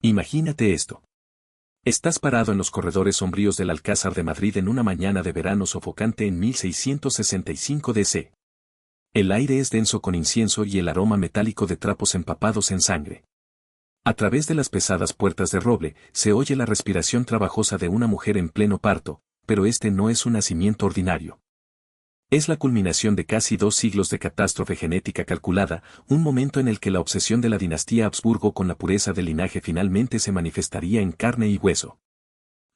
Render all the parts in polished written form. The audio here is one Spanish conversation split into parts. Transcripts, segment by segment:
Imagínate esto. Estás parado en los corredores sombríos del Alcázar de Madrid en una mañana de verano sofocante en 1665 DC. El aire es denso con incienso y el aroma metálico de trapos empapados en sangre. A través de las pesadas puertas de roble, se oye la respiración trabajosa de una mujer en pleno parto, pero este no es un nacimiento ordinario. Es la culminación de casi 2 siglos de catástrofe genética calculada, un momento en el que la obsesión de la dinastía Habsburgo con la pureza del linaje finalmente se manifestaría en carne y hueso.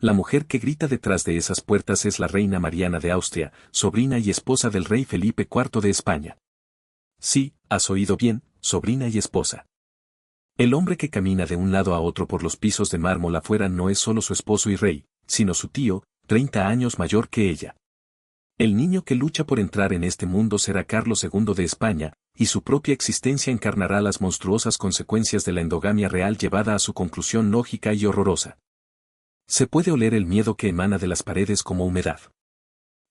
La mujer que grita detrás de esas puertas es la reina Mariana de Austria, sobrina y esposa del rey Felipe IV de España. Sí, has oído bien, sobrina y esposa. El hombre que camina de un lado a otro por los pisos de mármol afuera no es solo su esposo y rey, sino su tío, 30 años mayor que ella. El niño que lucha por entrar en este mundo será Carlos II de España, y su propia existencia encarnará las monstruosas consecuencias de la endogamia real llevada a su conclusión lógica y horrorosa. Se puede oler el miedo que emana de las paredes como humedad.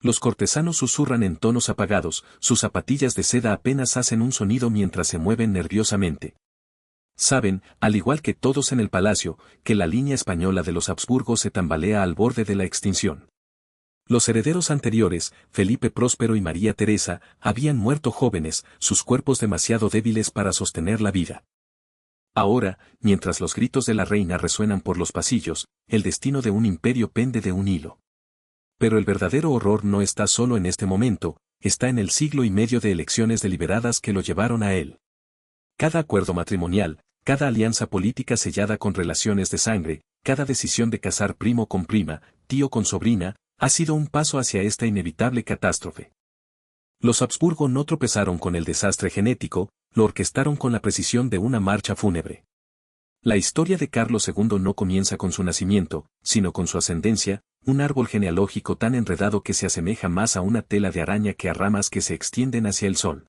Los cortesanos susurran en tonos apagados, sus zapatillas de seda apenas hacen un sonido mientras se mueven nerviosamente. Saben, al igual que todos en el palacio, que la línea española de los Habsburgo se tambalea al borde de la extinción. Los herederos anteriores, Felipe Próspero y María Teresa, habían muerto jóvenes, sus cuerpos demasiado débiles para sostener la vida. Ahora, mientras los gritos de la reina resuenan por los pasillos, el destino de un imperio pende de un hilo. Pero el verdadero horror no está solo en este momento, está en el siglo y medio de elecciones deliberadas que lo llevaron a él. Cada acuerdo matrimonial, cada alianza política sellada con relaciones de sangre, cada decisión de casar primo con prima, tío con sobrina, ha sido un paso hacia esta inevitable catástrofe. Los Habsburgo no tropezaron con el desastre genético, lo orquestaron con la precisión de una marcha fúnebre. La historia de Carlos II no comienza con su nacimiento, sino con su ascendencia, un árbol genealógico tan enredado que se asemeja más a una tela de araña que a ramas que se extienden hacia el sol.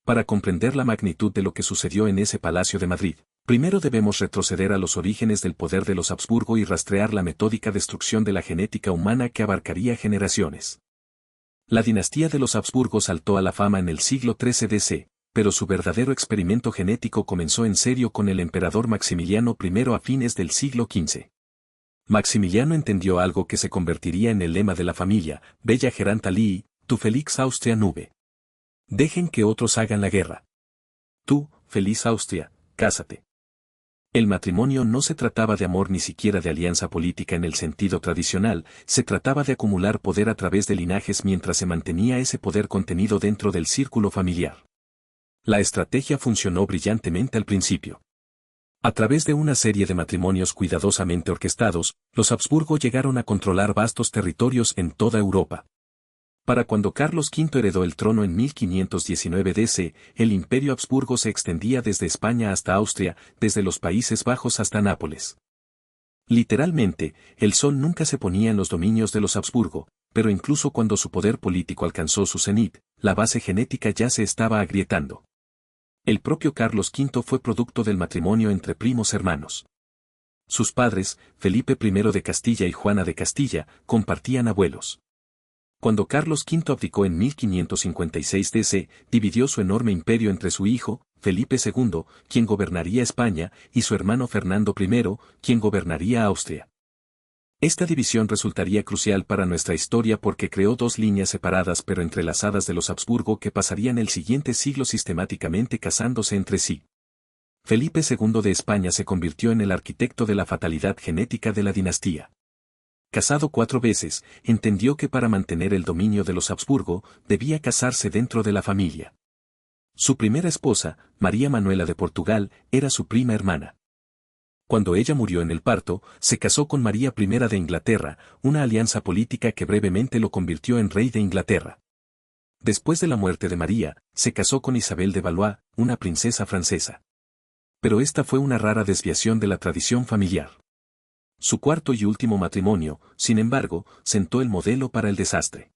Para comprender la magnitud de lo que sucedió en ese palacio de Madrid, primero debemos retroceder a los orígenes del poder de los Habsburgo y rastrear la metódica destrucción de la genética humana que abarcaría generaciones. La dinastía de los Habsburgo saltó a la fama en el siglo XIII DC, pero su verdadero experimento genético comenzó en serio con el emperador Maximiliano I a fines del siglo XV. Maximiliano entendió algo que se convertiría en el lema de la familia, Bella Gerant alii, tu felix Austria nube. Dejen que otros hagan la guerra. Tú, feliz Austria, cásate. El matrimonio no se trataba de amor ni siquiera de alianza política en el sentido tradicional, se trataba de acumular poder a través de linajes mientras se mantenía ese poder contenido dentro del círculo familiar. La estrategia funcionó brillantemente al principio. A través de una serie de matrimonios cuidadosamente orquestados, los Habsburgo llegaron a controlar vastos territorios en toda Europa. Para cuando Carlos V heredó el trono en 1519 DC, el imperio Habsburgo se extendía desde España hasta Austria, desde los Países Bajos hasta Nápoles. Literalmente, el sol nunca se ponía en los dominios de los Habsburgo, pero incluso cuando su poder político alcanzó su cenit, la base genética ya se estaba agrietando. El propio Carlos V fue producto del matrimonio entre primos hermanos. Sus padres, Felipe I de Castilla y Juana de Castilla, compartían abuelos. Cuando Carlos V abdicó en 1556 DC, dividió su enorme imperio entre su hijo, Felipe II, quien gobernaría España, y su hermano Fernando I, quien gobernaría Austria. Esta división resultaría crucial para nuestra historia porque creó 2 líneas separadas pero entrelazadas de los Habsburgo que pasarían el siguiente siglo sistemáticamente casándose entre sí. Felipe II de España se convirtió en el arquitecto de la fatalidad genética de la dinastía. Casado 4 veces, entendió que para mantener el dominio de los Habsburgo, debía casarse dentro de la familia. Su primera esposa, María Manuela de Portugal, era su prima hermana. Cuando ella murió en el parto, se casó con María I de Inglaterra, una alianza política que brevemente lo convirtió en rey de Inglaterra. Después de la muerte de María, se casó con Isabel de Valois, una princesa francesa. Pero esta fue una rara desviación de la tradición familiar. Su cuarto y último matrimonio, sin embargo, sentó el modelo para el desastre.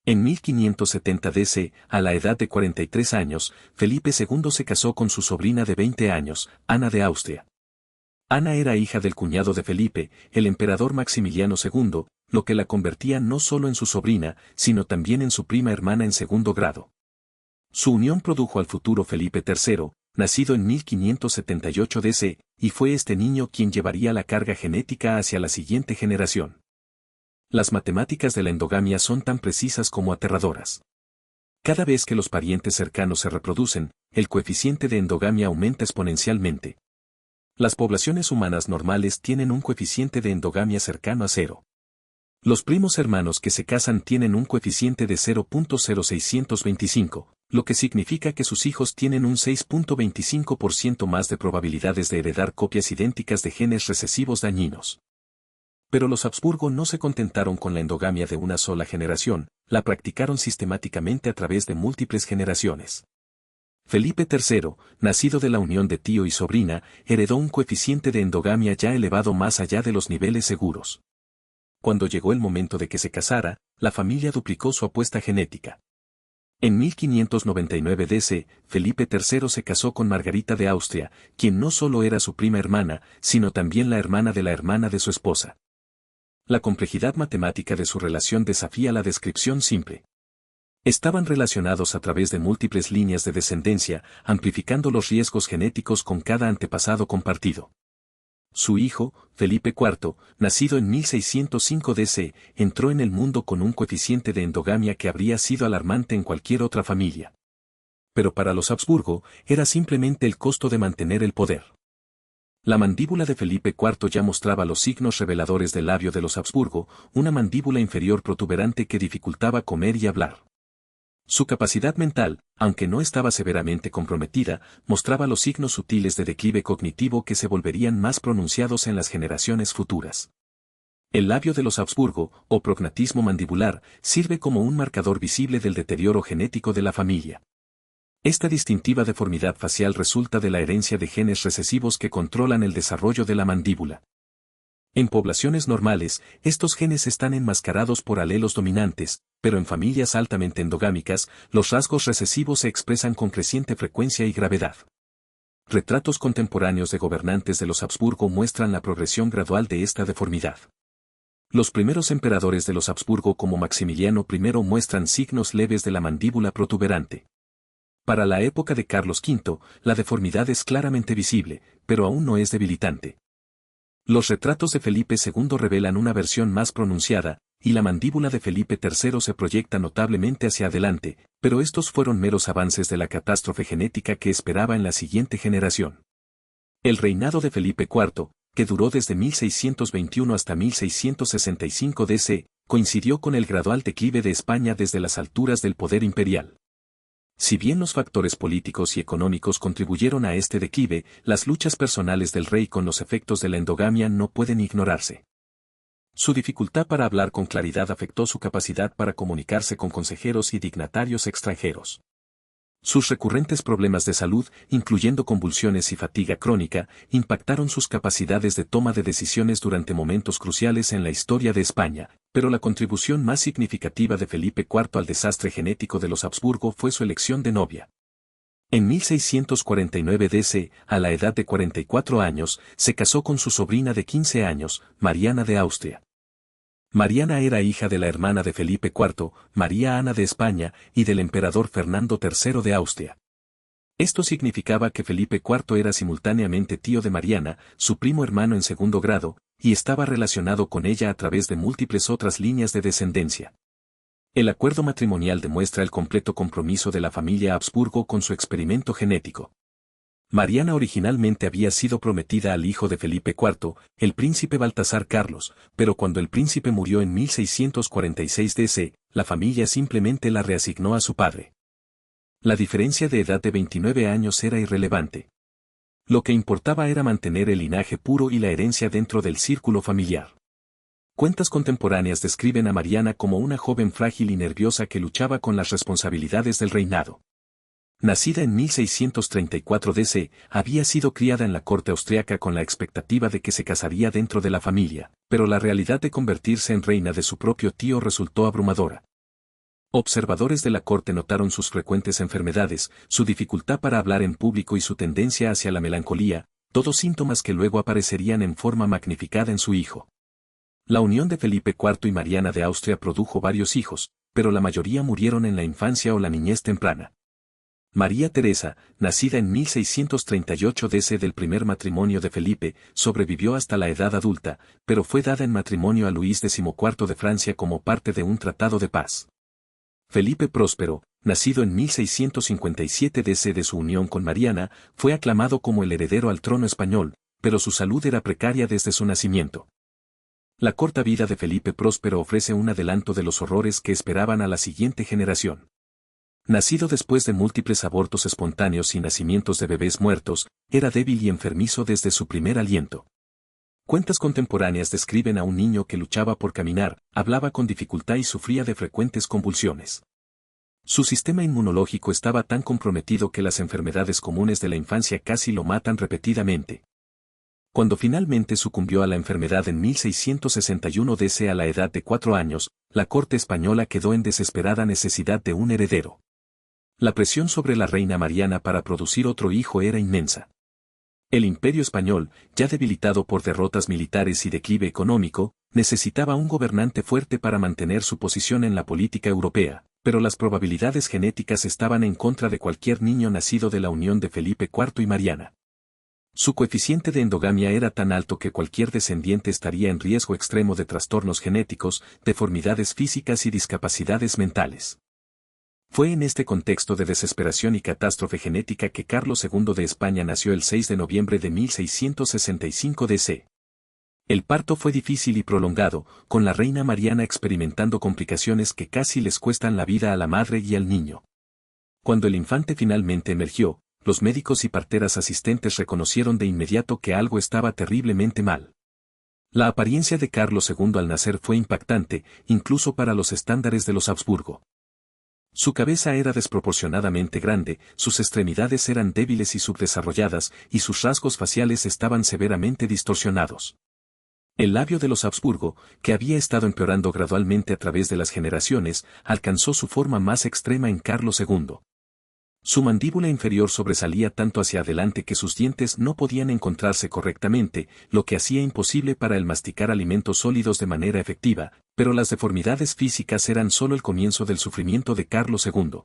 En 1570 DC, a la edad de 43 años, Felipe II se casó con su sobrina de 20 años, Ana de Austria. Ana era hija del cuñado de Felipe, el emperador Maximiliano II, lo que la convertía no solo en su sobrina, sino también en su prima hermana en segundo grado. Su unión produjo al futuro Felipe III, nacido en 1578 DC, y fue este niño quien llevaría la carga genética hacia la siguiente generación. Las matemáticas de la endogamia son tan precisas como aterradoras. Cada vez que los parientes cercanos se reproducen, el coeficiente de endogamia aumenta exponencialmente. Las poblaciones humanas normales tienen un coeficiente de endogamia cercano a 0. Los primos hermanos que se casan tienen un coeficiente de 0.0625, lo que significa que sus hijos tienen un 6.25% más de probabilidades de heredar copias idénticas de genes recesivos dañinos. Pero los Habsburgo no se contentaron con la endogamia de una sola generación, la practicaron sistemáticamente a través de múltiples generaciones. Felipe III, nacido de la unión de tío y sobrina, heredó un coeficiente de endogamia ya elevado más allá de los niveles seguros. Cuando llegó el momento de que se casara, la familia duplicó su apuesta genética. En 1599 DC, Felipe III se casó con Margarita de Austria, quien no solo era su prima hermana, sino también la hermana de su esposa. La complejidad matemática de su relación desafía la descripción simple. Estaban relacionados a través de múltiples líneas de descendencia, amplificando los riesgos genéticos con cada antepasado compartido. Su hijo, Felipe IV, nacido en 1605 DC, entró en el mundo con un coeficiente de endogamia que habría sido alarmante en cualquier otra familia. Pero para los Habsburgo, era simplemente el costo de mantener el poder. La mandíbula de Felipe IV ya mostraba los signos reveladores del labio de los Habsburgo, una mandíbula inferior protuberante que dificultaba comer y hablar. Su capacidad mental, aunque no estaba severamente comprometida, mostraba los signos sutiles de declive cognitivo que se volverían más pronunciados en las generaciones futuras. El labio de los Habsburgo, o prognatismo mandibular, sirve como un marcador visible del deterioro genético de la familia. Esta distintiva deformidad facial resulta de la herencia de genes recesivos que controlan el desarrollo de la mandíbula. En poblaciones normales, estos genes están enmascarados por alelos dominantes, pero en familias altamente endogámicas, los rasgos recesivos se expresan con creciente frecuencia y gravedad. Retratos contemporáneos de gobernantes de los Habsburgo muestran la progresión gradual de esta deformidad. Los primeros emperadores de los Habsburgo como Maximiliano I muestran signos leves de la mandíbula protuberante. Para la época de Carlos V, la deformidad es claramente visible, pero aún no es debilitante. Los retratos de Felipe II revelan una versión más pronunciada, y la mandíbula de Felipe III se proyecta notablemente hacia adelante, pero estos fueron meros avances de la catástrofe genética que esperaba en la siguiente generación. El reinado de Felipe IV, que duró desde 1621 hasta 1665 DC, coincidió con el gradual declive de España desde las alturas del poder imperial. Si bien los factores políticos y económicos contribuyeron a este declive, las luchas personales del rey con los efectos de la endogamia no pueden ignorarse. Su dificultad para hablar con claridad afectó su capacidad para comunicarse con consejeros y dignatarios extranjeros. Sus recurrentes problemas de salud, incluyendo convulsiones y fatiga crónica, impactaron sus capacidades de toma de decisiones durante momentos cruciales en la historia de España, pero la contribución más significativa de Felipe IV al desastre genético de los Habsburgo fue su elección de novia. En 1649 DC, a la edad de 44 años, se casó con su sobrina de 15 años, Mariana de Austria. Mariana era hija de la hermana de Felipe IV, María Ana de España, y del emperador Fernando III de Austria. Esto significaba que Felipe IV era simultáneamente tío de Mariana, su primo hermano en segundo grado, y estaba relacionado con ella a través de múltiples otras líneas de descendencia. El acuerdo matrimonial demuestra el completo compromiso de la familia Habsburgo con su experimento genético. Mariana originalmente había sido prometida al hijo de Felipe IV, el príncipe Baltasar Carlos, pero cuando el príncipe murió en 1646 DC, la familia simplemente la reasignó a su padre. La diferencia de edad de 29 años era irrelevante. Lo que importaba era mantener el linaje puro y la herencia dentro del círculo familiar. Cuentas contemporáneas describen a Mariana como una joven frágil y nerviosa que luchaba con las responsabilidades del reinado. Nacida en 1634 DC, había sido criada en la corte austriaca con la expectativa de que se casaría dentro de la familia, pero la realidad de convertirse en reina de su propio tío resultó abrumadora. Observadores de la corte notaron sus frecuentes enfermedades, su dificultad para hablar en público y su tendencia hacia la melancolía, todos síntomas que luego aparecerían en forma magnificada en su hijo. La unión de Felipe IV y Mariana de Austria produjo varios hijos, pero la mayoría murieron en la infancia o la niñez temprana. María Teresa, nacida en 1638 DC del primer matrimonio de Felipe, sobrevivió hasta la edad adulta, pero fue dada en matrimonio a Luis XIV de Francia como parte de un tratado de paz. Felipe Próspero, nacido en 1657 DC de su unión con Mariana, fue aclamado como el heredero al trono español, pero su salud era precaria desde su nacimiento. La corta vida de Felipe Próspero ofrece un adelanto de los horrores que esperaban a la siguiente generación. Nacido después de múltiples abortos espontáneos y nacimientos de bebés muertos, era débil y enfermizo desde su primer aliento. Cuentas contemporáneas describen a un niño que luchaba por caminar, hablaba con dificultad y sufría de frecuentes convulsiones. Su sistema inmunológico estaba tan comprometido que las enfermedades comunes de la infancia casi lo matan repetidamente. Cuando finalmente sucumbió a la enfermedad en 1661 DC a la edad de 4 años, la corte española quedó en desesperada necesidad de un heredero. La presión sobre la reina Mariana para producir otro hijo era inmensa. El imperio español, ya debilitado por derrotas militares y declive económico, necesitaba un gobernante fuerte para mantener su posición en la política europea, pero las probabilidades genéticas estaban en contra de cualquier niño nacido de la unión de Felipe IV y Mariana. Su coeficiente de endogamia era tan alto que cualquier descendiente estaría en riesgo extremo de trastornos genéticos, deformidades físicas y discapacidades mentales. Fue en este contexto de desesperación y catástrofe genética que Carlos II de España nació el 6 de noviembre de 1665 DC. El parto fue difícil y prolongado, con la reina Mariana experimentando complicaciones que casi les cuestan la vida a la madre y al niño. Cuando el infante finalmente emergió, los médicos y parteras asistentes reconocieron de inmediato que algo estaba terriblemente mal. La apariencia de Carlos II al nacer fue impactante, incluso para los estándares de los Habsburgo. Su cabeza era desproporcionadamente grande, sus extremidades eran débiles y subdesarrolladas, y sus rasgos faciales estaban severamente distorsionados. El labio de los Habsburgo, que había estado empeorando gradualmente a través de las generaciones, alcanzó su forma más extrema en Carlos II. Su mandíbula inferior sobresalía tanto hacia adelante que sus dientes no podían encontrarse correctamente, lo que hacía imposible para él masticar alimentos sólidos de manera efectiva, pero las deformidades físicas eran solo el comienzo del sufrimiento de Carlos II.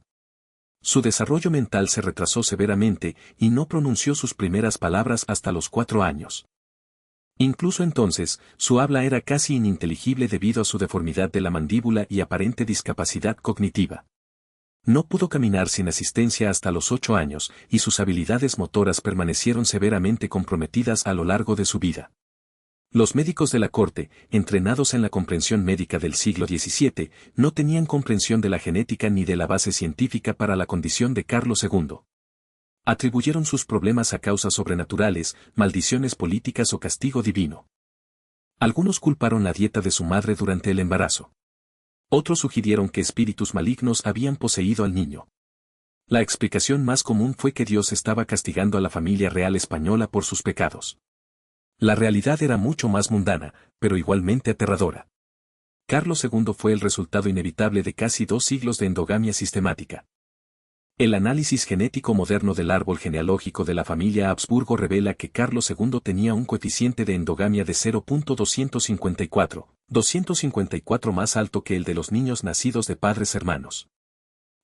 Su desarrollo mental se retrasó severamente y no pronunció sus primeras palabras hasta los 4 años. Incluso entonces, su habla era casi ininteligible debido a su deformidad de la mandíbula y aparente discapacidad cognitiva. No pudo caminar sin asistencia hasta los 8 años, y sus habilidades motoras permanecieron severamente comprometidas a lo largo de su vida. Los médicos de la corte, entrenados en la comprensión médica del siglo XVII, no tenían comprensión de la genética ni de la base científica para la condición de Carlos II. Atribuyeron sus problemas a causas sobrenaturales, maldiciones políticas o castigo divino. Algunos culparon la dieta de su madre durante el embarazo. Otros sugirieron que espíritus malignos habían poseído al niño. La explicación más común fue que Dios estaba castigando a la familia real española por sus pecados. La realidad era mucho más mundana, pero igualmente aterradora. Carlos II fue el resultado inevitable de casi 2 siglos de endogamia sistemática. El análisis genético moderno del árbol genealógico de la familia Habsburgo revela que Carlos II tenía un coeficiente de endogamia de 0.254 más alto que el de los niños nacidos de padres hermanos.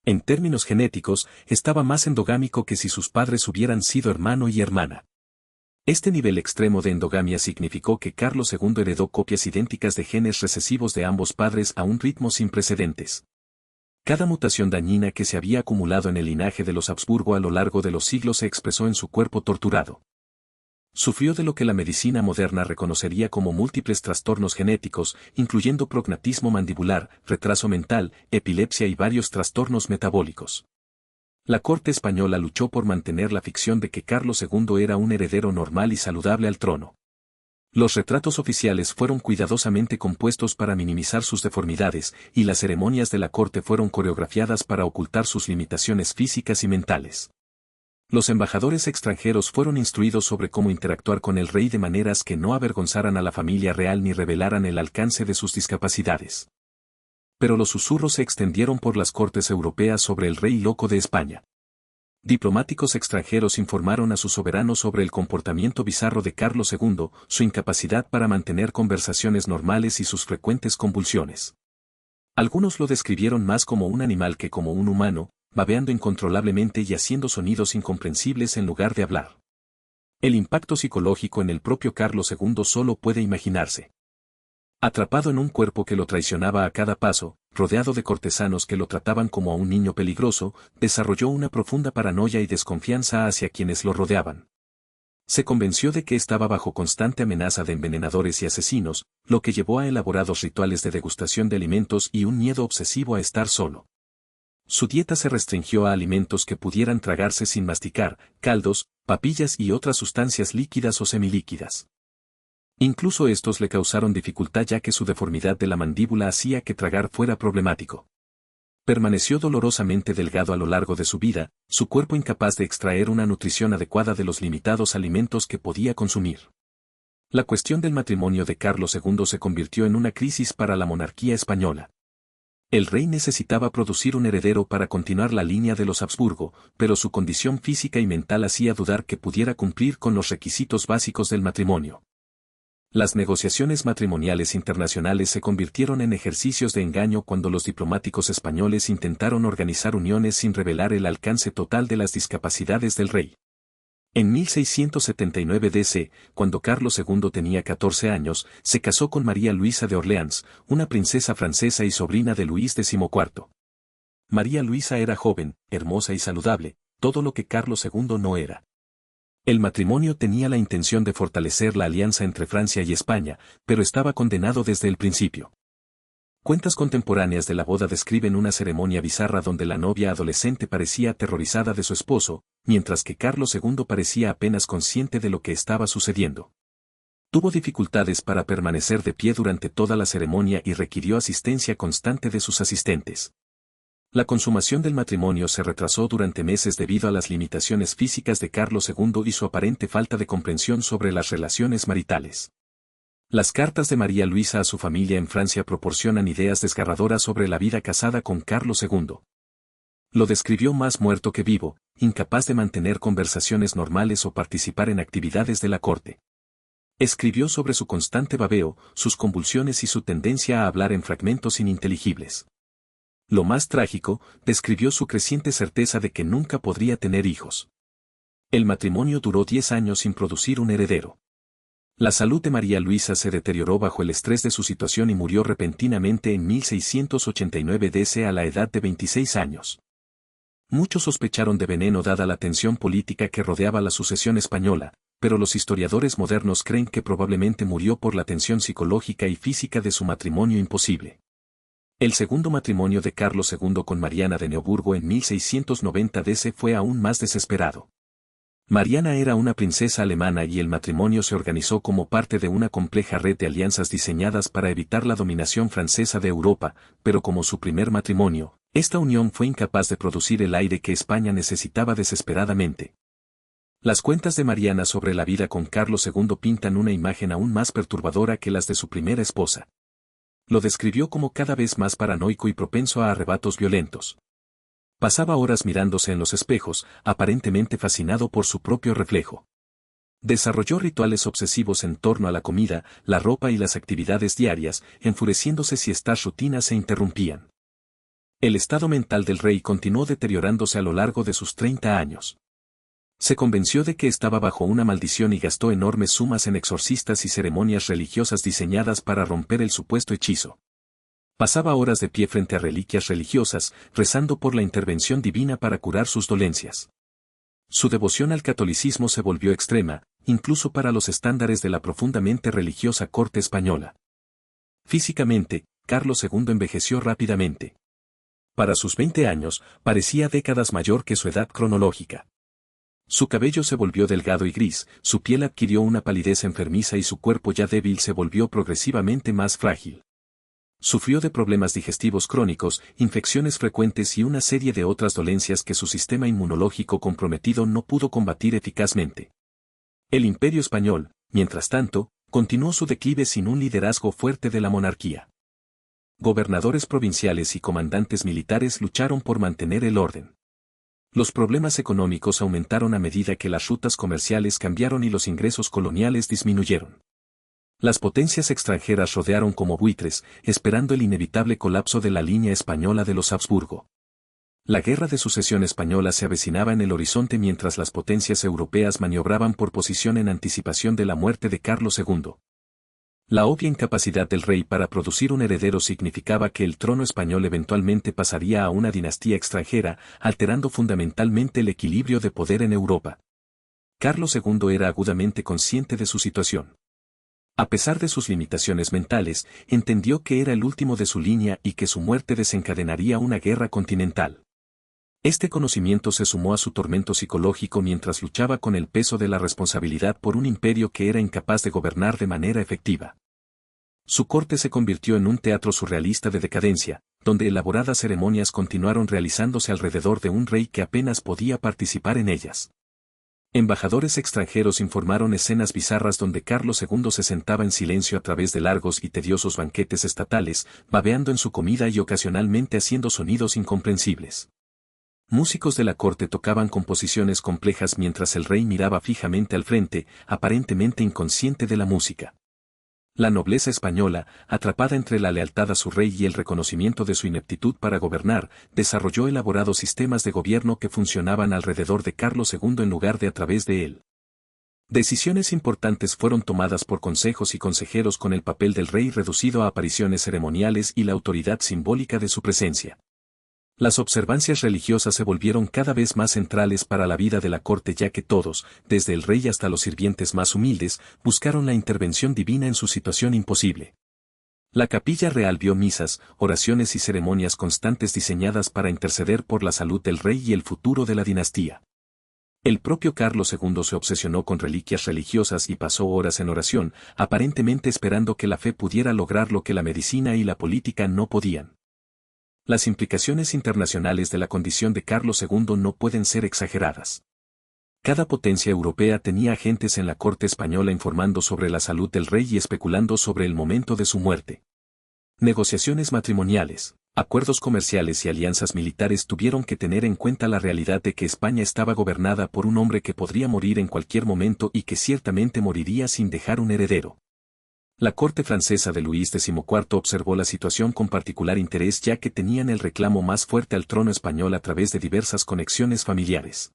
En términos genéticos, estaba más endogámico que si sus padres hubieran sido hermano y hermana. Este nivel extremo de endogamia significó que Carlos II heredó copias idénticas de genes recesivos de ambos padres a un ritmo sin precedentes. Cada mutación dañina que se había acumulado en el linaje de los Habsburgo a lo largo de los siglos se expresó en su cuerpo torturado. Sufrió de lo que la medicina moderna reconocería como múltiples trastornos genéticos, incluyendo prognatismo mandibular, retraso mental, epilepsia y varios trastornos metabólicos. La corte española luchó por mantener la ficción de que Carlos II era un heredero normal y saludable al trono. Los retratos oficiales fueron cuidadosamente compuestos para minimizar sus deformidades, y las ceremonias de la corte fueron coreografiadas para ocultar sus limitaciones físicas y mentales. Los embajadores extranjeros fueron instruidos sobre cómo interactuar con el rey de maneras que no avergonzaran a la familia real ni revelaran el alcance de sus discapacidades. Pero los susurros se extendieron por las cortes europeas sobre el rey loco de España. Diplomáticos extranjeros informaron a su soberano sobre el comportamiento bizarro de Carlos II, su incapacidad para mantener conversaciones normales y sus frecuentes convulsiones. Algunos lo describieron más como un animal que como un humano, babeando incontrolablemente y haciendo sonidos incomprensibles en lugar de hablar. El impacto psicológico en el propio Carlos II solo puede imaginarse. Atrapado en un cuerpo que lo traicionaba a cada paso, rodeado de cortesanos que lo trataban como a un niño peligroso, desarrolló una profunda paranoia y desconfianza hacia quienes lo rodeaban. Se convenció de que estaba bajo constante amenaza de envenenadores y asesinos, lo que llevó a elaborados rituales de degustación de alimentos y un miedo obsesivo a estar solo. Su dieta se restringió a alimentos que pudieran tragarse sin masticar, caldos, papillas y otras sustancias líquidas o semilíquidas. Incluso estos le causaron dificultad ya que su deformidad de la mandíbula hacía que tragar fuera problemático. Permaneció dolorosamente delgado a lo largo de su vida, su cuerpo incapaz de extraer una nutrición adecuada de los limitados alimentos que podía consumir. La cuestión del matrimonio de Carlos II se convirtió en una crisis para la monarquía española. El rey necesitaba producir un heredero para continuar la línea de los Habsburgo, pero su condición física y mental hacía dudar que pudiera cumplir con los requisitos básicos del matrimonio. Las negociaciones matrimoniales internacionales se convirtieron en ejercicios de engaño cuando los diplomáticos españoles intentaron organizar uniones sin revelar el alcance total de las discapacidades del rey. En 1679 d.C., cuando Carlos II tenía 14 años, se casó con María Luisa de Orleans, una princesa francesa y sobrina de Luis XIV. María Luisa era joven, hermosa y saludable, todo lo que Carlos II no era. El matrimonio tenía la intención de fortalecer la alianza entre Francia y España, pero estaba condenado desde el principio. Cuentas contemporáneas de la boda describen una ceremonia bizarra donde la novia adolescente parecía aterrorizada de su esposo, mientras que Carlos II parecía apenas consciente de lo que estaba sucediendo. Tuvo dificultades para permanecer de pie durante toda la ceremonia y requirió asistencia constante de sus asistentes. La consumación del matrimonio se retrasó durante meses debido a las limitaciones físicas de Carlos II y su aparente falta de comprensión sobre las relaciones maritales. Las cartas de María Luisa a su familia en Francia proporcionan ideas desgarradoras sobre la vida casada con Carlos II. Lo describió más muerto que vivo, incapaz de mantener conversaciones normales o participar en actividades de la corte. Escribió sobre su constante babeo, sus convulsiones y su tendencia a hablar en fragmentos ininteligibles. Lo más trágico, describió su creciente certeza de que nunca podría tener hijos. El matrimonio duró 10 años sin producir un heredero. La salud de María Luisa se deterioró bajo el estrés de su situación y murió repentinamente en 1689 d.C. a la edad de 26 años. Muchos sospecharon de veneno dada la tensión política que rodeaba la sucesión española, pero los historiadores modernos creen que probablemente murió por la tensión psicológica y física de su matrimonio imposible. El segundo matrimonio de Carlos II con Mariana de Neoburgo en 1690 d.C. fue aún más desesperado. Mariana era una princesa alemana y el matrimonio se organizó como parte de una compleja red de alianzas diseñadas para evitar la dominación francesa de Europa, pero como su primer matrimonio, esta unión fue incapaz de producir el aire que España necesitaba desesperadamente. Las cuentas de Mariana sobre la vida con Carlos II pintan una imagen aún más perturbadora que las de su primera esposa. Lo describió como cada vez más paranoico y propenso a arrebatos violentos. Pasaba horas mirándose en los espejos, aparentemente fascinado por su propio reflejo. Desarrolló rituales obsesivos en torno a la comida, la ropa y las actividades diarias, enfureciéndose si estas rutinas se interrumpían. El estado mental del rey continuó deteriorándose a lo largo de sus 30 años. Se convenció de que estaba bajo una maldición y gastó enormes sumas en exorcistas y ceremonias religiosas diseñadas para romper el supuesto hechizo. Pasaba horas de pie frente a reliquias religiosas, rezando por la intervención divina para curar sus dolencias. Su devoción al catolicismo se volvió extrema, incluso para los estándares de la profundamente religiosa corte española. Físicamente, Carlos II envejeció rápidamente. Para sus 20 años, parecía décadas mayor que su edad cronológica. Su cabello se volvió delgado y gris, su piel adquirió una palidez enfermiza y su cuerpo ya débil se volvió progresivamente más frágil. Sufrió de problemas digestivos crónicos, infecciones frecuentes y una serie de otras dolencias que su sistema inmunológico comprometido no pudo combatir eficazmente. El Imperio español, mientras tanto, continuó su declive sin un liderazgo fuerte de la monarquía. Gobernadores provinciales y comandantes militares lucharon por mantener el orden. Los problemas económicos aumentaron a medida que las rutas comerciales cambiaron y los ingresos coloniales disminuyeron. Las potencias extranjeras rodearon como buitres, esperando el inevitable colapso de la línea española de los Habsburgo. La Guerra de Sucesión Española se avecinaba en el horizonte mientras las potencias europeas maniobraban por posición en anticipación de la muerte de Carlos II. La obvia incapacidad del rey para producir un heredero significaba que el trono español eventualmente pasaría a una dinastía extranjera, alterando fundamentalmente el equilibrio de poder en Europa. Carlos II era agudamente consciente de su situación. A pesar de sus limitaciones mentales, entendió que era el último de su línea y que su muerte desencadenaría una guerra continental. Este conocimiento se sumó a su tormento psicológico mientras luchaba con el peso de la responsabilidad por un imperio que era incapaz de gobernar de manera efectiva. Su corte se convirtió en un teatro surrealista de decadencia, donde elaboradas ceremonias continuaron realizándose alrededor de un rey que apenas podía participar en ellas. Embajadores extranjeros informaron escenas bizarras donde Carlos II se sentaba en silencio a través de largos y tediosos banquetes estatales, babeando en su comida y ocasionalmente haciendo sonidos incomprensibles. Músicos de la corte tocaban composiciones complejas mientras el rey miraba fijamente al frente, aparentemente inconsciente de la música. La nobleza española, atrapada entre la lealtad a su rey y el reconocimiento de su ineptitud para gobernar, desarrolló elaborados sistemas de gobierno que funcionaban alrededor de Carlos II en lugar de a través de él. Decisiones importantes fueron tomadas por consejos y consejeros con el papel del rey reducido a apariciones ceremoniales y la autoridad simbólica de su presencia. Las observancias religiosas se volvieron cada vez más centrales para la vida de la corte ya que todos, desde el rey hasta los sirvientes más humildes, buscaron la intervención divina en su situación imposible. La capilla real vio misas, oraciones y ceremonias constantes diseñadas para interceder por la salud del rey y el futuro de la dinastía. El propio Carlos II se obsesionó con reliquias religiosas y pasó horas en oración, aparentemente esperando que la fe pudiera lograr lo que la medicina y la política no podían. Las implicaciones internacionales de la condición de Carlos II no pueden ser exageradas. Cada potencia europea tenía agentes en la corte española informando sobre la salud del rey y especulando sobre el momento de su muerte. Negociaciones matrimoniales, acuerdos comerciales y alianzas militares tuvieron que tener en cuenta la realidad de que España estaba gobernada por un hombre que podría morir en cualquier momento y que ciertamente moriría sin dejar un heredero. La corte francesa de Luis XIV observó la situación con particular interés ya que tenían el reclamo más fuerte al trono español a través de diversas conexiones familiares.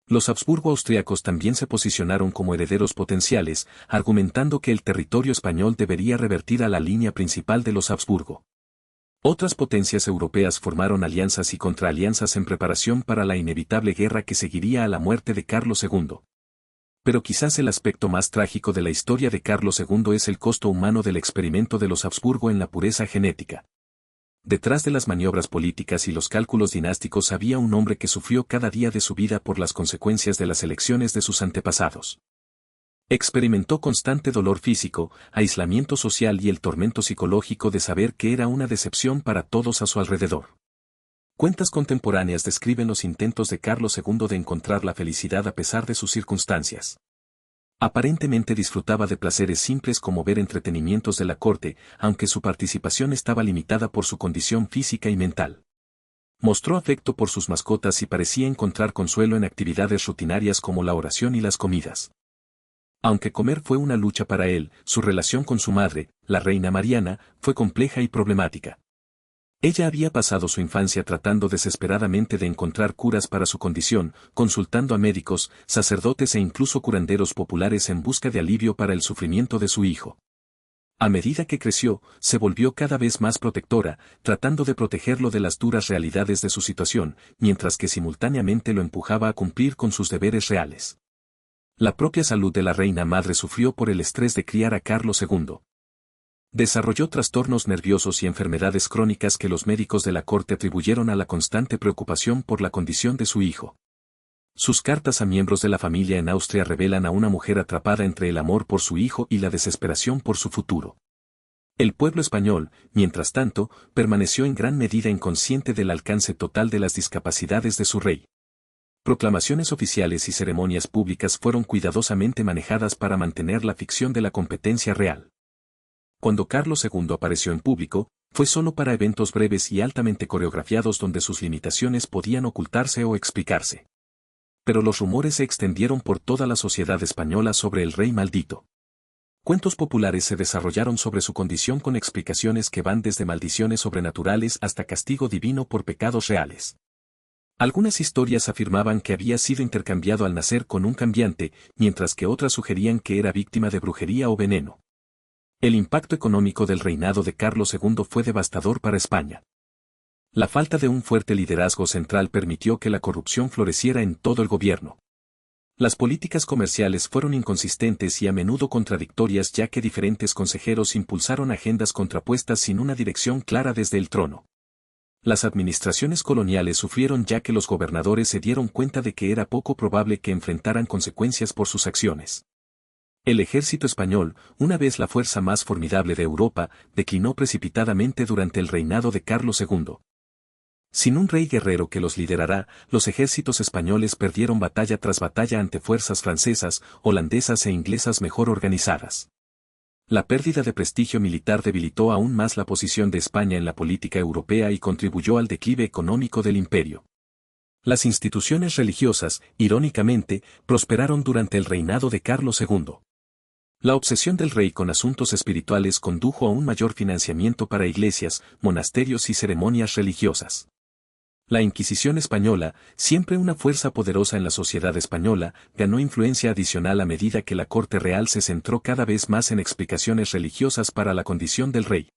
Los Habsburgo austriacos también se posicionaron como herederos potenciales, argumentando que el territorio español debería revertir a la línea principal de los Habsburgo. Otras potencias europeas formaron alianzas y contraalianzas en preparación para la inevitable guerra que seguiría a la muerte de Carlos II. Pero quizás el aspecto más trágico de la historia de Carlos II es el costo humano del experimento de los Habsburgo en la pureza genética. Detrás de las maniobras políticas y los cálculos dinásticos había un hombre que sufrió cada día de su vida por las consecuencias de las elecciones de sus antepasados. Experimentó constante dolor físico, aislamiento social y el tormento psicológico de saber que era una decepción para todos a su alrededor. Cuentas contemporáneas describen los intentos de Carlos II de encontrar la felicidad a pesar de sus circunstancias. Aparentemente disfrutaba de placeres simples como ver entretenimientos de la corte, aunque su participación estaba limitada por su condición física y mental. Mostró afecto por sus mascotas y parecía encontrar consuelo en actividades rutinarias como la oración y las comidas. Aunque comer fue una lucha para él, su relación con su madre, la reina Mariana, fue compleja y problemática. Ella había pasado su infancia tratando desesperadamente de encontrar curas para su condición, consultando a médicos, sacerdotes e incluso curanderos populares en busca de alivio para el sufrimiento de su hijo. A medida que creció, se volvió cada vez más protectora, tratando de protegerlo de las duras realidades de su situación, mientras que simultáneamente lo empujaba a cumplir con sus deberes reales. La propia salud de la reina madre sufrió por el estrés de criar a Carlos II. Desarrolló trastornos nerviosos y enfermedades crónicas que los médicos de la corte atribuyeron a la constante preocupación por la condición de su hijo. Sus cartas a miembros de la familia en Austria revelan a una mujer atrapada entre el amor por su hijo y la desesperación por su futuro. El pueblo español, mientras tanto, permaneció en gran medida inconsciente del alcance total de las discapacidades de su rey. Proclamaciones oficiales y ceremonias públicas fueron cuidadosamente manejadas para mantener la ficción de la competencia real. Cuando Carlos II apareció en público, fue solo para eventos breves y altamente coreografiados donde sus limitaciones podían ocultarse o explicarse. Pero los rumores se extendieron por toda la sociedad española sobre el rey maldito. Cuentos populares se desarrollaron sobre su condición con explicaciones que van desde maldiciones sobrenaturales hasta castigo divino por pecados reales. Algunas historias afirmaban que había sido intercambiado al nacer con un cambiante, mientras que otras sugerían que era víctima de brujería o veneno. El impacto económico del reinado de Carlos II fue devastador para España. La falta de un fuerte liderazgo central permitió que la corrupción floreciera en todo el gobierno. Las políticas comerciales fueron inconsistentes y a menudo contradictorias, ya que diferentes consejeros impulsaron agendas contrapuestas sin una dirección clara desde el trono. Las administraciones coloniales sufrieron, ya que los gobernadores se dieron cuenta de que era poco probable que enfrentaran consecuencias por sus acciones. El ejército español, una vez la fuerza más formidable de Europa, declinó precipitadamente durante el reinado de Carlos II. Sin un rey guerrero que los liderara, los ejércitos españoles perdieron batalla tras batalla ante fuerzas francesas, holandesas e inglesas mejor organizadas. La pérdida de prestigio militar debilitó aún más la posición de España en la política europea y contribuyó al declive económico del imperio. Las instituciones religiosas, irónicamente, prosperaron durante el reinado de Carlos II. La obsesión del rey con asuntos espirituales condujo a un mayor financiamiento para iglesias, monasterios y ceremonias religiosas. La Inquisición española, siempre una fuerza poderosa en la sociedad española, ganó influencia adicional a medida que la corte real se centró cada vez más en explicaciones religiosas para la condición del rey.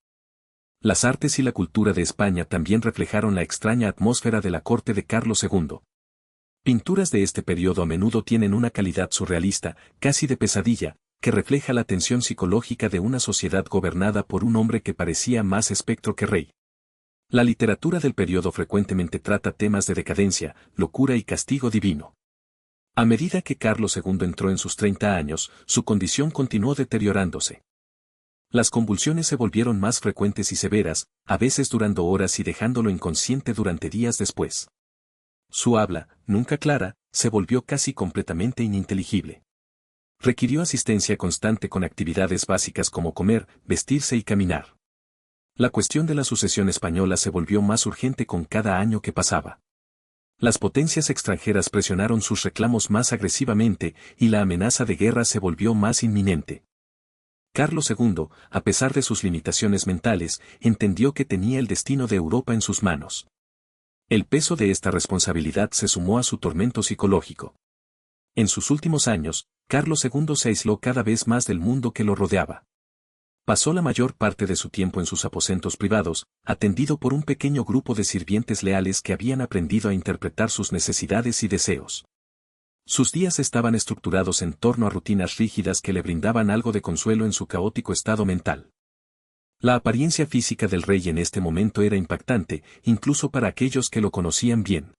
Las artes y la cultura de España también reflejaron la extraña atmósfera de la corte de Carlos II. Pinturas de este periodo a menudo tienen una calidad surrealista, casi de pesadilla, que refleja la tensión psicológica de una sociedad gobernada por un hombre que parecía más espectro que rey. La literatura del periodo frecuentemente trata temas de decadencia, locura y castigo divino. A medida que Carlos II entró en sus 30 años, su condición continuó deteriorándose. Las convulsiones se volvieron más frecuentes y severas, a veces durando horas y dejándolo inconsciente durante días después. Su habla, nunca clara, se volvió casi completamente ininteligible. Requirió asistencia constante con actividades básicas como comer, vestirse y caminar. La cuestión de la sucesión española se volvió más urgente con cada año que pasaba. Las potencias extranjeras presionaron sus reclamos más agresivamente y la amenaza de guerra se volvió más inminente. Carlos II, a pesar de sus limitaciones mentales, entendió que tenía el destino de Europa en sus manos. El peso de esta responsabilidad se sumó a su tormento psicológico. En sus últimos años, Carlos II se aisló cada vez más del mundo que lo rodeaba. Pasó la mayor parte de su tiempo en sus aposentos privados, atendido por un pequeño grupo de sirvientes leales que habían aprendido a interpretar sus necesidades y deseos. Sus días estaban estructurados en torno a rutinas rígidas que le brindaban algo de consuelo en su caótico estado mental. La apariencia física del rey en este momento era impactante, incluso para aquellos que lo conocían bien.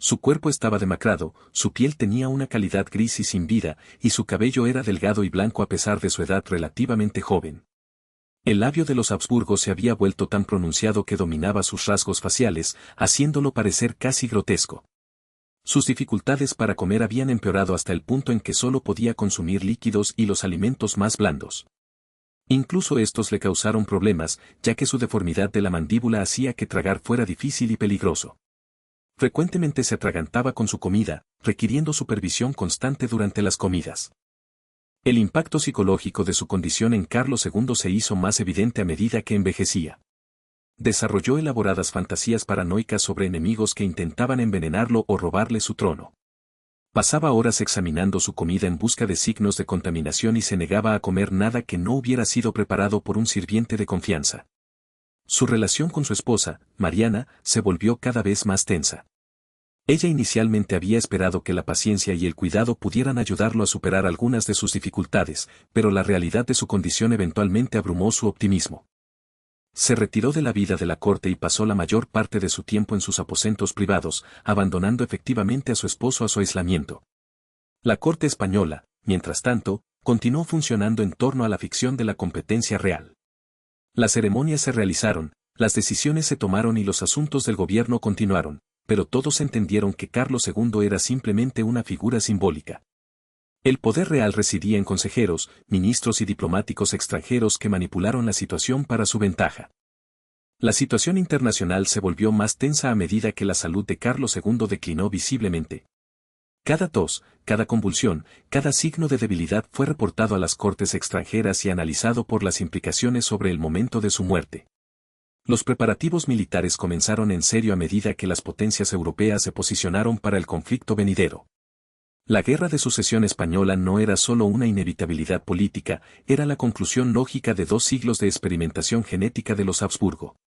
Su cuerpo estaba demacrado, su piel tenía una calidad gris y sin vida, y su cabello era delgado y blanco a pesar de su edad relativamente joven. El labio de los Habsburgo se había vuelto tan pronunciado que dominaba sus rasgos faciales, haciéndolo parecer casi grotesco. Sus dificultades para comer habían empeorado hasta el punto en que solo podía consumir líquidos y los alimentos más blandos. Incluso estos le causaron problemas, ya que su deformidad de la mandíbula hacía que tragar fuera difícil y peligroso. Frecuentemente se atragantaba con su comida, requiriendo supervisión constante durante las comidas. El impacto psicológico de su condición en Carlos II se hizo más evidente a medida que envejecía. Desarrolló elaboradas fantasías paranoicas sobre enemigos que intentaban envenenarlo o robarle su trono. Pasaba horas examinando su comida en busca de signos de contaminación y se negaba a comer nada que no hubiera sido preparado por un sirviente de confianza. Su relación con su esposa, Mariana, se volvió cada vez más tensa. Ella inicialmente había esperado que la paciencia y el cuidado pudieran ayudarlo a superar algunas de sus dificultades, pero la realidad de su condición eventualmente abrumó su optimismo. Se retiró de la vida de la corte y pasó la mayor parte de su tiempo en sus aposentos privados, abandonando efectivamente a su esposo a su aislamiento. La corte española, mientras tanto, continuó funcionando en torno a la ficción de la competencia real. Las ceremonias se realizaron, las decisiones se tomaron y los asuntos del gobierno continuaron, pero todos entendieron que Carlos II era simplemente una figura simbólica. El poder real residía en consejeros, ministros y diplomáticos extranjeros que manipularon la situación para su ventaja. La situación internacional se volvió más tensa a medida que la salud de Carlos II declinó visiblemente. Cada tos, cada convulsión, cada signo de debilidad fue reportado a las cortes extranjeras y analizado por las implicaciones sobre el momento de su muerte. Los preparativos militares comenzaron en serio a medida que las potencias europeas se posicionaron para el conflicto venidero. La Guerra de Sucesión Española no era solo una inevitabilidad política, era la conclusión lógica de 2 siglos de experimentación genética de los Habsburgo.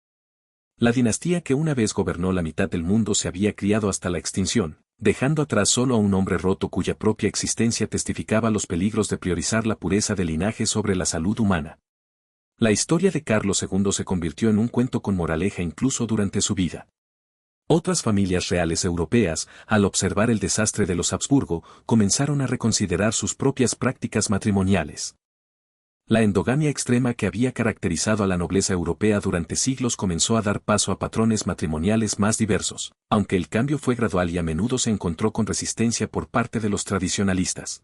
La dinastía que una vez gobernó la mitad del mundo se había criado hasta la extinción, dejando atrás solo a un hombre roto cuya propia existencia testificaba los peligros de priorizar la pureza del linaje sobre la salud humana. La historia de Carlos II se convirtió en un cuento con moraleja incluso durante su vida. Otras familias reales europeas, al observar el desastre de los Habsburgo, comenzaron a reconsiderar sus propias prácticas matrimoniales. La endogamia extrema que había caracterizado a la nobleza europea durante siglos comenzó a dar paso a patrones matrimoniales más diversos, aunque el cambio fue gradual y a menudo se encontró con resistencia por parte de los tradicionalistas.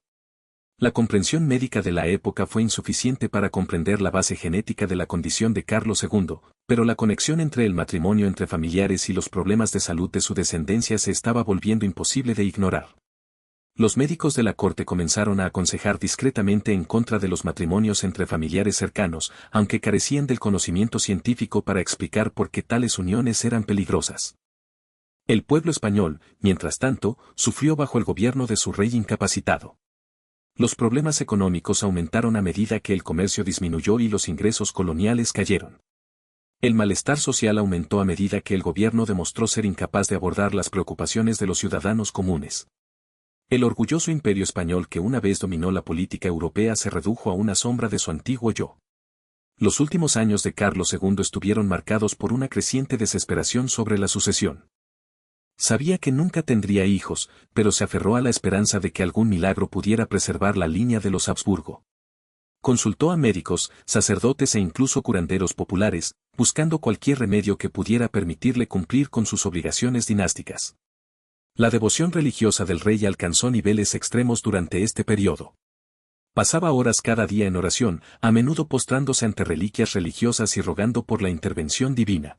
La comprensión médica de la época fue insuficiente para comprender la base genética de la condición de Carlos II, pero la conexión entre el matrimonio entre familiares y los problemas de salud de su descendencia se estaba volviendo imposible de ignorar. Los médicos de la corte comenzaron a aconsejar discretamente en contra de los matrimonios entre familiares cercanos, aunque carecían del conocimiento científico para explicar por qué tales uniones eran peligrosas. El pueblo español, mientras tanto, sufrió bajo el gobierno de su rey incapacitado. Los problemas económicos aumentaron a medida que el comercio disminuyó y los ingresos coloniales cayeron. El malestar social aumentó a medida que el gobierno demostró ser incapaz de abordar las preocupaciones de los ciudadanos comunes. El orgulloso imperio español que una vez dominó la política europea se redujo a una sombra de su antiguo yo. Los últimos años de Carlos II estuvieron marcados por una creciente desesperación sobre la sucesión. Sabía que nunca tendría hijos, pero se aferró a la esperanza de que algún milagro pudiera preservar la línea de los Habsburgo. Consultó a médicos, sacerdotes e incluso curanderos populares, buscando cualquier remedio que pudiera permitirle cumplir con sus obligaciones dinásticas. La devoción religiosa del rey alcanzó niveles extremos durante este periodo. Pasaba horas cada día en oración, a menudo postrándose ante reliquias religiosas y rogando por la intervención divina.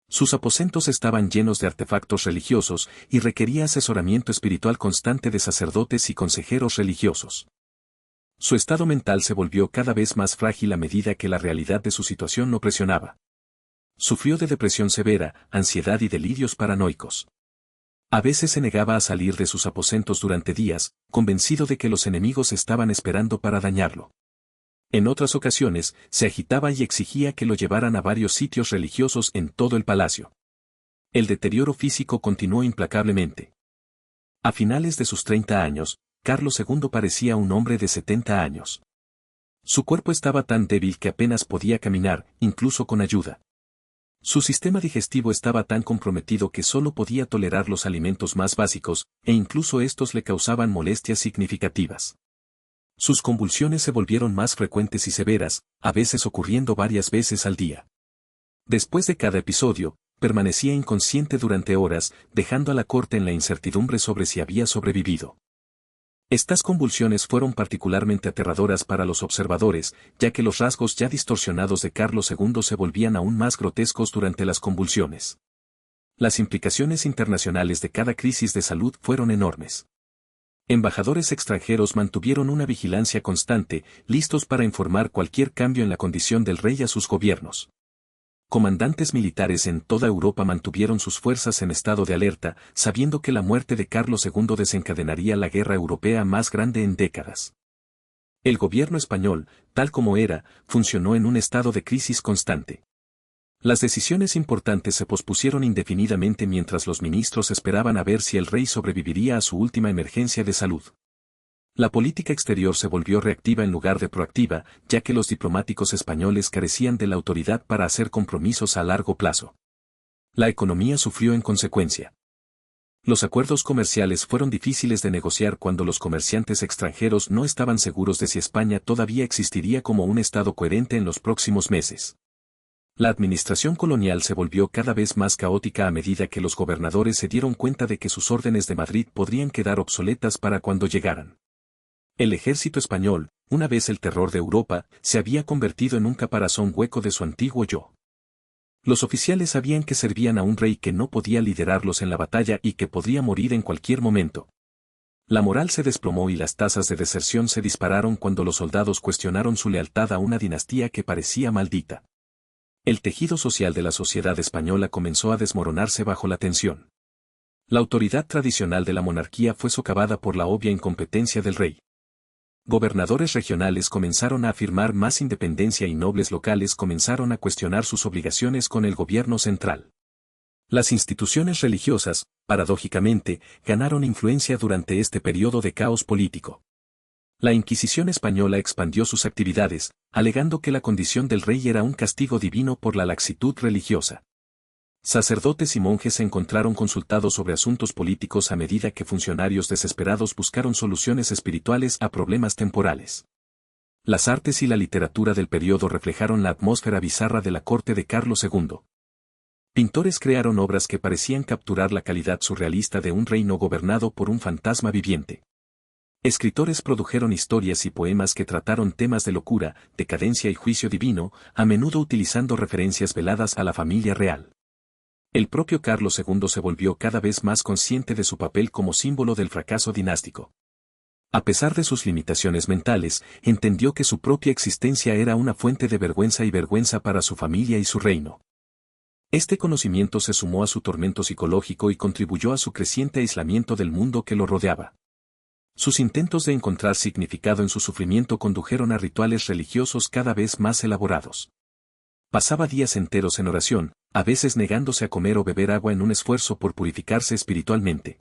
Sus aposentos estaban llenos de artefactos religiosos y requería asesoramiento espiritual constante de sacerdotes y consejeros religiosos. Su estado mental se volvió cada vez más frágil a medida que la realidad de su situación lo presionaba. Sufrió de depresión severa, ansiedad y delirios paranoicos. A veces se negaba a salir de sus aposentos durante días, convencido de que los enemigos estaban esperando para dañarlo. En otras ocasiones, se agitaba y exigía que lo llevaran a varios sitios religiosos en todo el palacio. El deterioro físico continuó implacablemente. A finales de sus 30 años, Carlos II parecía un hombre de 70 años. Su cuerpo estaba tan débil que apenas podía caminar, incluso con ayuda. Su sistema digestivo estaba tan comprometido que solo podía tolerar los alimentos más básicos, e incluso estos le causaban molestias significativas. Sus convulsiones se volvieron más frecuentes y severas, a veces ocurriendo varias veces al día. Después de cada episodio, permanecía inconsciente durante horas, dejando a la corte en la incertidumbre sobre si había sobrevivido. Estas convulsiones fueron particularmente aterradoras para los observadores, ya que los rasgos ya distorsionados de Carlos II se volvían aún más grotescos durante las convulsiones. Las implicaciones internacionales de cada crisis de salud fueron enormes. Embajadores extranjeros mantuvieron una vigilancia constante, listos para informar cualquier cambio en la condición del rey a sus gobiernos. Comandantes militares en toda Europa mantuvieron sus fuerzas en estado de alerta, sabiendo que la muerte de Carlos II desencadenaría la guerra europea más grande en décadas. El gobierno español, tal como era, funcionó en un estado de crisis constante. Las decisiones importantes se pospusieron indefinidamente mientras los ministros esperaban a ver si el rey sobreviviría a su última emergencia de salud. La política exterior se volvió reactiva en lugar de proactiva, ya que los diplomáticos españoles carecían de la autoridad para hacer compromisos a largo plazo. La economía sufrió en consecuencia. Los acuerdos comerciales fueron difíciles de negociar cuando los comerciantes extranjeros no estaban seguros de si España todavía existiría como un estado coherente en los próximos meses. La administración colonial se volvió cada vez más caótica a medida que los gobernadores se dieron cuenta de que sus órdenes de Madrid podrían quedar obsoletas para cuando llegaran. El ejército español, una vez el terror de Europa, se había convertido en un caparazón hueco de su antiguo yo. Los oficiales sabían que servían a un rey que no podía liderarlos en la batalla y que podría morir en cualquier momento. La moral se desplomó y las tasas de deserción se dispararon cuando los soldados cuestionaron su lealtad a una dinastía que parecía maldita. El tejido social de la sociedad española comenzó a desmoronarse bajo la tensión. La autoridad tradicional de la monarquía fue socavada por la obvia incompetencia del rey. Gobernadores regionales comenzaron a afirmar más independencia y nobles locales comenzaron a cuestionar sus obligaciones con el gobierno central. Las instituciones religiosas, paradójicamente, ganaron influencia durante este periodo de caos político. La Inquisición española expandió sus actividades, alegando que la condición del rey era un castigo divino por la laxitud religiosa. Sacerdotes y monjes se encontraron consultados sobre asuntos políticos a medida que funcionarios desesperados buscaron soluciones espirituales a problemas temporales. Las artes y la literatura del periodo reflejaron la atmósfera bizarra de la corte de Carlos II. Pintores crearon obras que parecían capturar la calidad surrealista de un reino gobernado por un fantasma viviente. Escritores produjeron historias y poemas que trataron temas de locura, decadencia y juicio divino, a menudo utilizando referencias veladas a la familia real. El propio Carlos II se volvió cada vez más consciente de su papel como símbolo del fracaso dinástico. A pesar de sus limitaciones mentales, entendió que su propia existencia era una fuente de vergüenza y vergüenza para su familia y su reino. Este conocimiento se sumó a su tormento psicológico y contribuyó a su creciente aislamiento del mundo que lo rodeaba. Sus intentos de encontrar significado en su sufrimiento condujeron a rituales religiosos cada vez más elaborados. Pasaba días enteros en oración, a veces negándose a comer o beber agua en un esfuerzo por purificarse espiritualmente.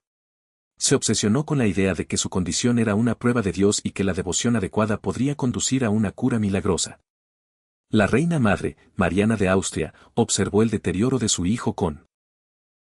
Se obsesionó con la idea de que su condición era una prueba de Dios y que la devoción adecuada podría conducir a una cura milagrosa. La reina madre, Mariana de Austria, observó el deterioro de su hijo con